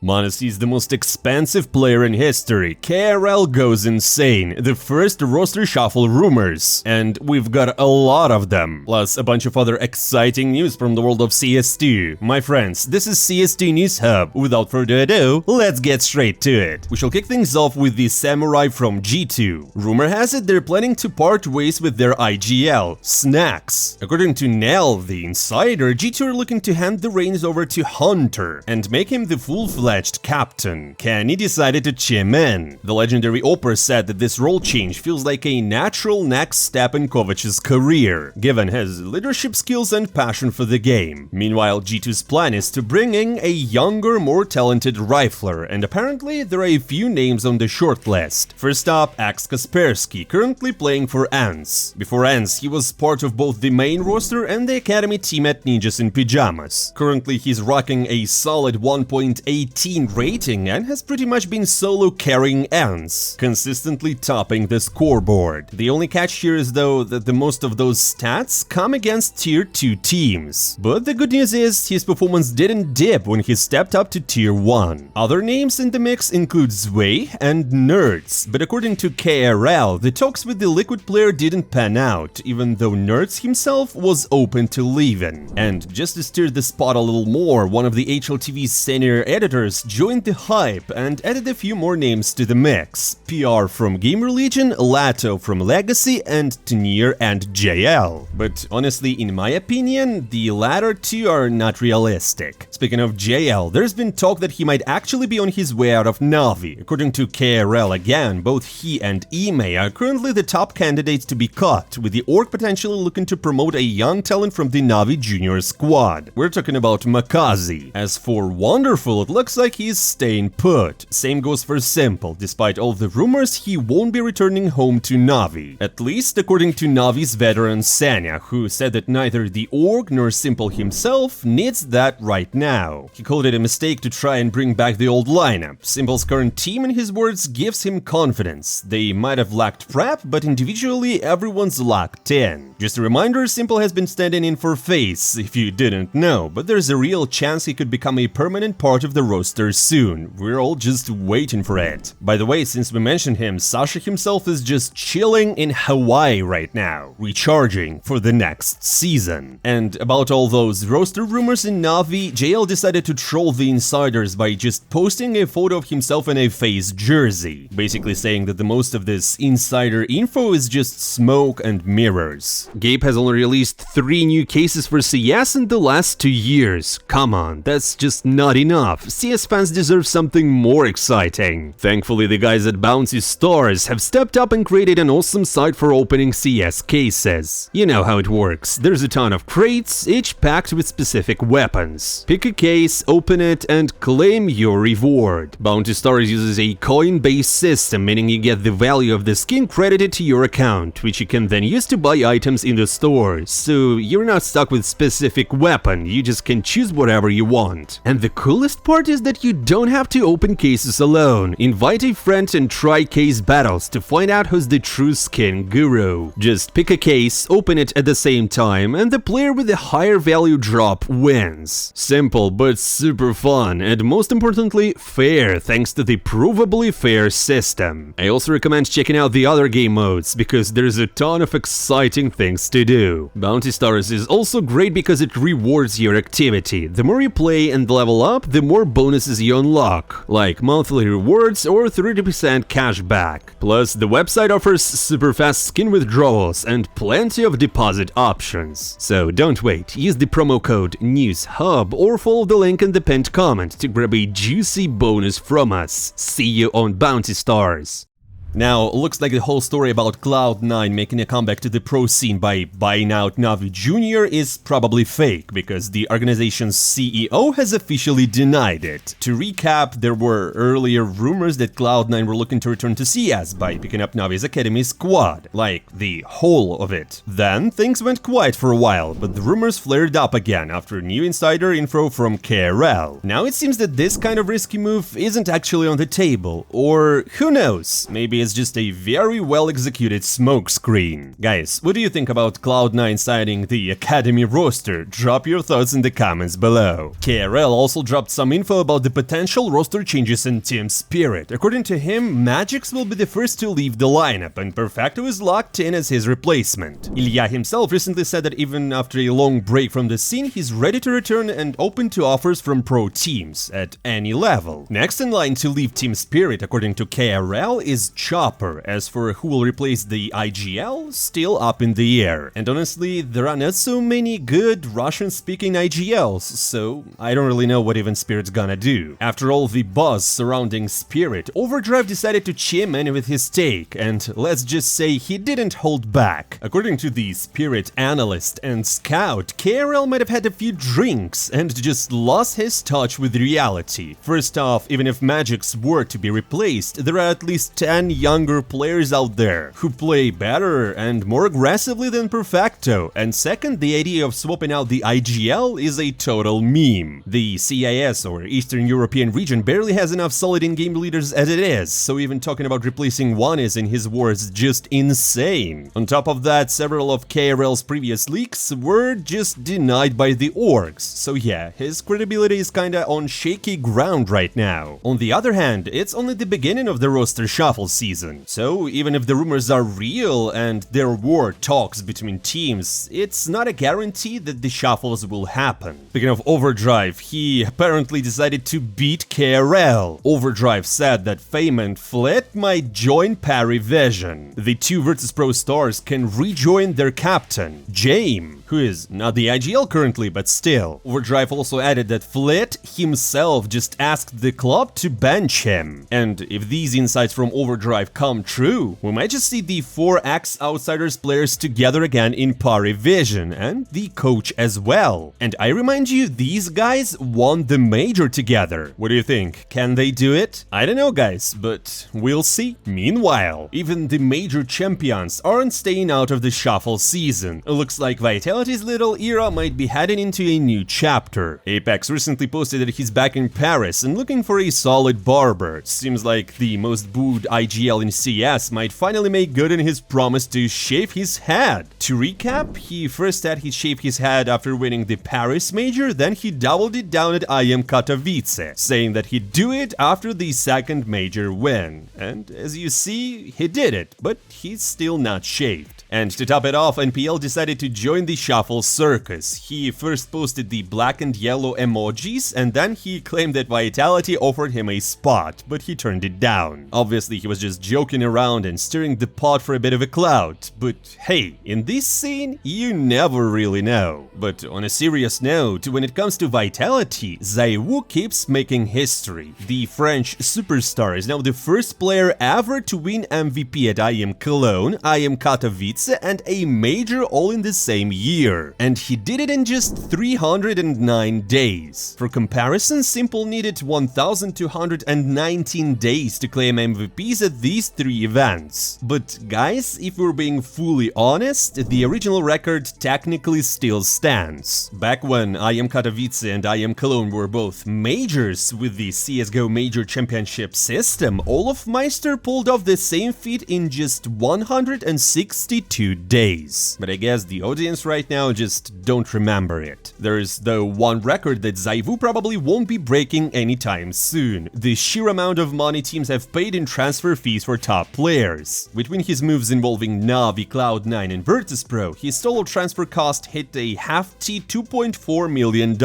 Mouz is the most expensive player in history. KRL goes insane. The first roster shuffle rumors. And we've got a lot of them. Plus a bunch of other exciting news from the world of CS2. My friends, this is CS2 Newshub. Without further ado, let's get straight to it. We shall kick things off with the Samurai from G2. Rumor has it they're planning to part ways with their IGL, Snacks. According to Nell, the insider, G2 are looking to hand the reins over to Hunter and make him the full-fledged captain. Kenny decided to chime in. The legendary Oprah said that this role change feels like a natural next step in Kovac's career, given his leadership skills and passion for the game. Meanwhile, G2's plan is to bring in a younger, more talented rifler, and apparently there are a few names on the shortlist. First up, Axe Kaspersky, currently playing for ENCE. Before ENCE, he was part of both the main roster and the academy team at Ninjas in Pyjamas. Currently, he's rocking a solid 1.18 rating and has pretty much been solo carrying ENCE, consistently topping the scoreboard. The only catch here is though that the most of those stats come against tier 2 teams. But the good news is his performance didn't dip when he stepped up to tier 1. Other names in the mix include ZywOo and Nerds, but according to KRL, the talks with the Liquid player didn't pan out, even though Nerds himself was open to leaving. And just to stir the spot a little more, one of the HLTV's senior editors joined the hype and added a few more names to the mix. PR from Gamer Legion, Lato from Legacy, and Tunier and JL. But honestly, in my opinion, the latter two are not realistic. Speaking of JL, there's been talk that he might actually be on his way out of NAVI. According to KRL again, both he and Ime are currently the top candidates to be cut, with the org potentially looking to promote a young talent from the NAVI Junior squad. We're talking about Makazi. As for Wonderful, it looks like he's staying put. Same goes for Simple. Despite all the rumors, he won't be returning home to NAVI. At least according to NAVI's veteran Sanya, who said that neither the org nor Simple himself needs that right now. He called it a mistake to try and bring back the old lineup. Simple's current team, in his words, gives him confidence. They might have lacked prep, but individually everyone's locked in. Just a reminder, Simple has been standing in for FaZe, if you didn't know, but there's a real chance he could become a permanent part of the roster soon. We're all just waiting for it. By the way, since we mentioned him, Sasha himself is just chilling in Hawaii right now, recharging for the next season. And about all those roster rumors in NAVI, JL decided to troll the insiders by just posting a photo of himself in a FaZe jersey, basically saying that the most of this insider info is just smoke and mirrors. Gabe has only released 3 new cases for CS in the last 2 years. Come on, that's just not enough. CS fans deserve something more exciting. Thankfully, the guys at Bounty Stars have stepped up and created an awesome site for opening CS cases. You know how it works. There's a ton of crates, each packed with specific weapons. Pick a case, open it, and claim your reward. Bounty Stars uses a coin-based system, meaning you get the value of the skin credited to your account, which you can then use to buy items in the stores. So you're not stuck with specific weapon, you just can choose whatever you want. And the coolest part is that you don't have to open cases alone. Invite a friend and try case battles to find out who's the true skin guru. Just pick a case, open it at the same time, and the player with the higher value drop wins. Simple but super fun, and most importantly, fair, thanks to the provably fair system. I also recommend checking out the other game modes, because there's a ton of exciting things to do. Bounty Stars is also great because it rewards your activity. The more you play and level up, the more bonuses you unlock, like monthly rewards or 30% cash back. Plus, the website offers super fast skin withdrawals and plenty of deposit options. So don't wait, use the promo code NEWSHUB or follow the link in the pinned comment to grab a juicy bonus from us. See you on Bounty Stars. Now, looks like the whole story about Cloud9 making a comeback to the pro scene by buying out NAVI Junior is probably fake, because the organization's CEO has officially denied it. To recap, there were earlier rumors that Cloud9 were looking to return to CS by picking up NAVI's Academy squad, like the whole of it. Then, things went quiet for a while, but the rumors flared up again after new insider info from KRL. Now it seems that this kind of risky move isn't actually on the table, or who knows, maybe NAVI is just a very well-executed smokescreen. Guys, what do you think about Cloud9 signing the Academy roster? Drop your thoughts in the comments below. KRL also dropped some info about the potential roster changes in Team Spirit. According to him, Magix will be the first to leave the lineup, and Perfecto is locked in as his replacement. Ilya himself recently said that even after a long break from the scene, he's ready to return and open to offers from pro teams at any level. Next in line to leave Team Spirit, according to KRL, is Chopper. As for who will replace the IGL, still up in the air. And honestly, there are not so many good Russian-speaking IGLs, so I don't really know what even Spirit's gonna do. After all the buzz surrounding Spirit, Overdrive decided to chime in with his take, and let's just say he didn't hold back. According to the Spirit analyst and scout, KRL might have had a few drinks and just lost his touch with reality. First off, even if Magix were to be replaced, there are at least 10 younger players out there who play better and more aggressively than Perfecto. And second, the idea of swapping out the IGL is a total meme. The CIS, or Eastern European region, barely has enough solid in-game leaders as it is, so even talking about replacing one is, in his words, just insane. On top of that, several of KRL's previous leaks were just denied by the orgs, so yeah, his credibility is kinda on shaky ground right now. On the other hand, it's only the beginning of the roster shuffle season, so even if the rumors are real and there were talks between teams, it's not a guarantee that the shuffles will happen. Speaking of Overdrive, he apparently decided to beat KRL. Overdrive said that Fame and Flit might join Parivision. The two Virtus.pro stars can rejoin their captain, James, who is not the IGL currently, but still. Overdrive also added that Flit himself just asked the club to bench him. And if these insights from Overdrive come true, we might just see the 4 ex-Outsiders players together again in Parivision, and the coach as well. And I remind you, these guys won the major together. What do you think? Can they do it? I don't know, guys, but we'll see. Meanwhile, even the major champions aren't staying out of the shuffle season. It looks like Vitality's little era might be heading into a new chapter. Apex recently posted that he's back in Paris and looking for a solid barber. Seems like the most booed IGL in CS might finally make good on his promise to shave his head. To recap, he first said he'd shave his head after winning the Paris major, then he doubled it down at IM Katowice, saying that he'd do it after the second major win. And as you see, he did it, but he's still not shaved. And to top it off, NPL decided to join the shuffle circus. He first posted the black and yellow emojis, and then he claimed that Vitality offered him a spot, but he turned it down. Obviously, he was just joking around and stirring the pot for a bit of a clout, but hey, in this scene, you never really know. But on a serious note, when it comes to Vitality, ZywOo keeps making history. The French superstar is now the first player ever to win MVP at IM Cologne, IM Katowice, and a major all in the same year. And he did it in just 309 days. For comparison, Simple needed 1,219 days to claim MVPs at these 3 events. But guys, if we're being fully honest, the original record technically still stands. Back when IM Katowice and IM Cologne were both majors with the CSGO Major Championship system, Olofmeister pulled off the same feat in just 162 days. But I guess the audience right now just don't remember it. There's though one record that ZywOo probably won't be breaking anytime soon: the sheer amount of money teams have paid in transfer fees for top players. Between his moves involving NAVI, Cloud9 and Virtus.pro, his total transfer cost hit a hefty $2.4 million,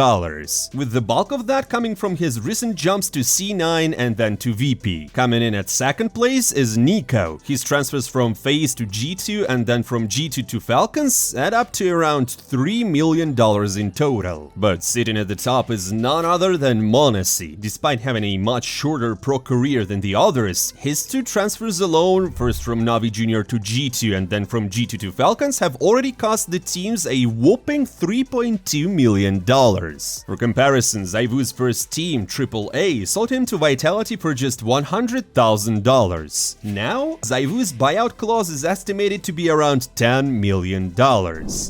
with the bulk of that coming from his recent jumps to C9 and then to VP. Coming in at second place is Nico. His transfers from FaZe to G2 and then from G2 to Falcons add up to around $3 million in total. But sitting at the top is none other than monacy. Despite having a much shorter pro career than the others, his 2 transfers alone, first from NAVI Junior to G2 and then from G2 to Falcons, have already cost the teams a whopping $3.2 million. For comparison, ZywOo's first team, AAA, sold him to Vitality for just $100,000. Now, ZywOo's buyout clause is estimated to be around around $10 million.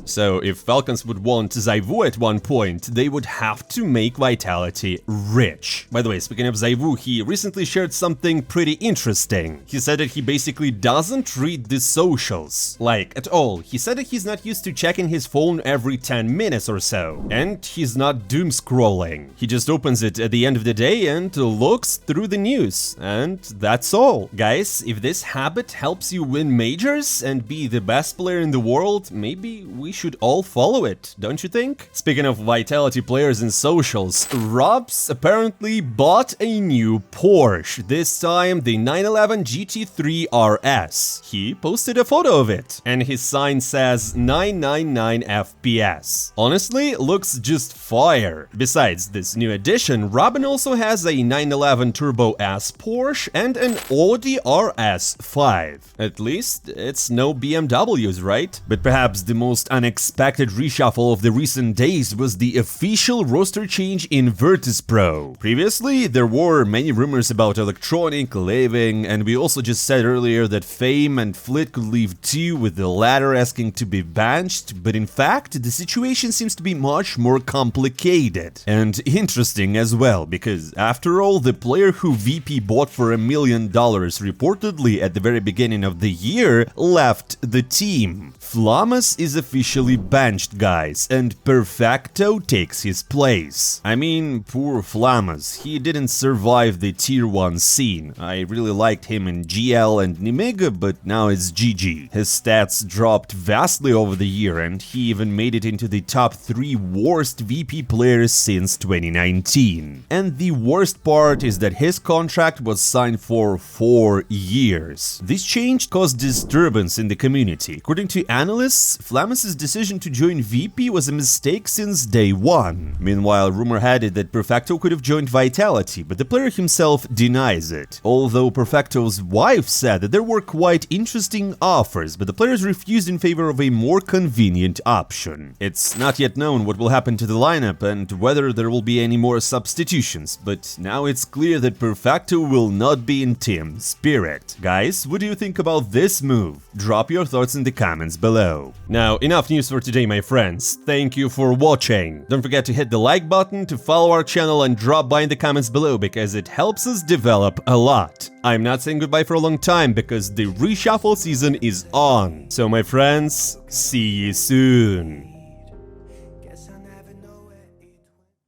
So if Falcons would want ZywOo at one point, they would have to make Vitality rich. By the way, speaking of ZywOo, he recently shared something pretty interesting. He said that he basically doesn't read the socials, like at all. He said that he's not used to checking his phone every 10 minutes or so, and he's not doom scrolling. He just opens it at the end of the day and looks through the news, and that's all. Guys, if this habit helps you win majors and be the best player in the world, maybe we should all follow it, don't you think? Speaking of Vitality players and socials, Ropz apparently bought a new Porsche, this time the 911 GT3 RS. He posted a photo of it, and his sign says 999 FPS. Honestly, looks just fire. Besides this new addition, Robin also has a 911 Turbo S Porsche and an Audi RS5. At least it's no BMWs, right? But perhaps the most unexpected reshuffle of the recent days was the official roster change in Virtus.pro. Previously, there were many rumors about Electronic leaving, and we also just said earlier that Fame and Flit could leave too, with the latter asking to be benched, but in fact, the situation seems to be much more complicated. And interesting as well, because after all, the player who VP bought for $1 million reportedly at the very beginning of the year left the team. Flamas is officially benched, guys, and Perfecto takes his place. I mean, poor Flamas, he didn't survive the tier 1 scene. I really liked him in GL and Nimiga, but now it's GG. His stats dropped vastly over the year, and he even made it into the top 3 worst VP players since 2019. And the worst part is that his contract was signed for 4 years. This change caused disturbance in the community. According to analysts, Flamas' decision to join VP was a mistake since day 1. Meanwhile, rumor had it that Perfecto could have joined Vitality, but the player himself denies it. Although Perfecto's wife said that there were quite interesting offers, but the players refused in favor of a more convenient option. It's not yet known what will happen to the lineup and whether there will be any more substitutions, but now it's clear that Perfecto will not be in team spirit. Guys, what do you think about this move? Drop your thoughts in the comments below. Now, enough news for today, my friends. Thank you for watching. Don't forget to hit the like button, to follow our channel, and drop by in the comments below because it helps us develop a lot. I'm not saying goodbye for a long time because the reshuffle season is on. So my friends, see you soon.